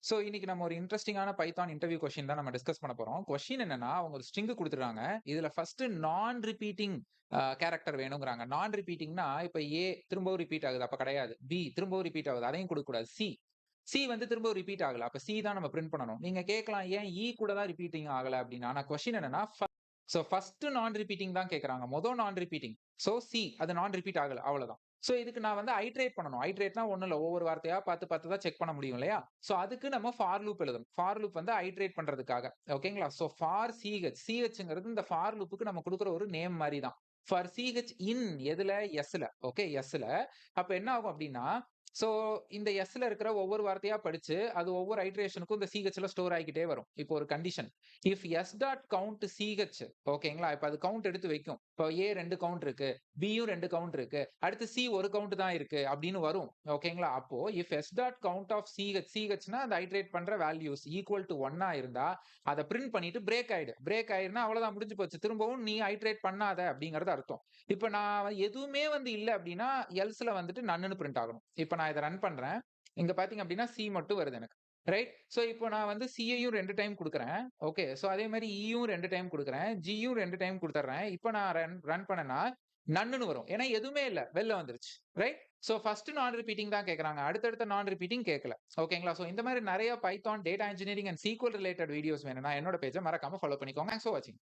So இன்னைக்கு நம்ம ஒரு இன்ட்ரஸ்டிங்கான பைத்தான் இன்டர்வியூ கொஸ்டின் தான் நம்ம டிஸ்கஸ் பண்ண போறோம். கொஸ்டின் என்னன்னா, அவங்க ஒரு ஸ்ட்ரிங் குடுத்துருக்காங்க. இதுல ஃபர்ஸ்ட் நான் ரிப்பீட்டிங் கேரக்டர் வேணும்ங்கறாங்க. நான் ரிப்பீட்டிங்னா, இப்ப ஏ திரும்பவும் ரிப்பீட் ஆகுது. அப்ப கிடையாது. பி திரும்பவும் ரிப்பீட் ஆகுது. அதையும் குடுக்கக்கூடாது. சி வந்து திரும்பவும் ரிப்பீட் ஆகல. அப்ப சி தான் நம்ம பிரிண்ட் பண்ணணும். நீங்க கேட்கலாம், ஏன் கூட தான் ரிப்பீட்டிங் ஆகல அப்படின்னு. ஆனா கொஸ்டின் என்னன்னா, ஃபர்ஸ்ட் நான் ரிப்பீட்டிங் தான் கேட்கறாங்க. நான் ரிப்பீட்டிங். சோ அது நான் ரிப்பீட் ஆகல. அவ்வளவுதான். சோ இதுக்கு நான் வந்து ஐட்ரேட் பண்ணணும். ஐட்ரேட்னா ஒண்ணும் இல்ல. ஒவ்வொரு வார்த்தையா பார்த்து தான் செக் பண்ண முடியும் இல்லையா? சோ அதுக்கு நம்ம ஃபார் லூப் எழுதணும். ஃபார் லூப் வந்து ஐட்ரேட் பண்றதுக்காக. ஓகேங்களா? சோ ஃபார் சிஹெச்ங்கிறது இந்த ஃபார் லூப்க்கு நம்ம குடுக்குற ஒரு நேம் மாரி தான். ஃபார் சிஹெச் இன் எதுல? எஸ்ல. ஓகே, எஸ்ல. அப்ப என்ன ஆகும் அப்படின்னா, சோ இந்த எஸ்ல இருக்கிற ஒவ்வொரு வார்த்தையா படிச்சு, அது ஒவ்வொரு ஐட்ரேஷனுக்கும் இந்த சிஹெச்ல ஸ்டோர் ஆகிக்கிட்டே வரும். இப்போ ஒரு condition. If S dot count CH ஓகேங்களா? இப்ப அது கவுண்ட் எடுத்து வைக்கும். இப்போ ஏ 2 கவுண்ட் இருக்கு. பியும் 2 கவுண்ட் இருக்கு. அடுத்து சி 1 கவுண்ட் தான் இருக்கு அப்படின்னு வரும். ஓகேங்களா? அப்போ if S dot count of சிஹெச்னா அந்த ஐட்ரேட் பண்ற வேல்யூஸ் ஈக்குவல் டு 1 இருந்தா அதை பிரிண்ட் பண்ணிட்டு பிரேக் ஆயிடு. பிரேக் ஆயிருந்தா அவ்வளவுதான், முடிஞ்சு போச்சு. திரும்பவும் நீ ஐட்ரேட் பண்ணாத அப்படிங்கறது அர்த்தம். இப்ப நான் எதுவுமே வந்து இல்ல அப்படின்னா எல்ஸ்ல வந்துட்டு நன்னு பிரிண்ட் ஆகணும். இப்ப நான் இதை ரன் பண்றேன். இங்க பாத்தீங்க அப்படின்னா சி மட்டும் வருது எனக்கு. ரைட். சோ இப்போ நான் வந்து சியையும் 2 டைம் குடுக்குறேன். ஓகே. சோ அதே மாதிரி ஈயும் 2 டைம் குடுக்குறேன். ஜியும் 2 டைம் குடுத்துறேன். இப்போ நான் ரன் பண்ணனா நன்னுன்னு வரும். ஏன்னா எதுவுமே இல்ல. வெளில வந்துருச்சு. ரைட். சோ ஃபர்ஸ்ட் நான் ரிப்பீட்டிங் தான் கேக்குறாங்க. அடுத்தடுத்த நான் ரிப்பீட்டிங் கேட்கல. ஓகேங்களா? சோ இந்த மாதிரி நிறைய python data engineering and sequel related videos வேணும்னா என்னோட பேஜை மறக்காம ஃபாலோ பண்ணிக்கோங்க. தேங்க்ஸ் ஃபார் வாட்சிங்.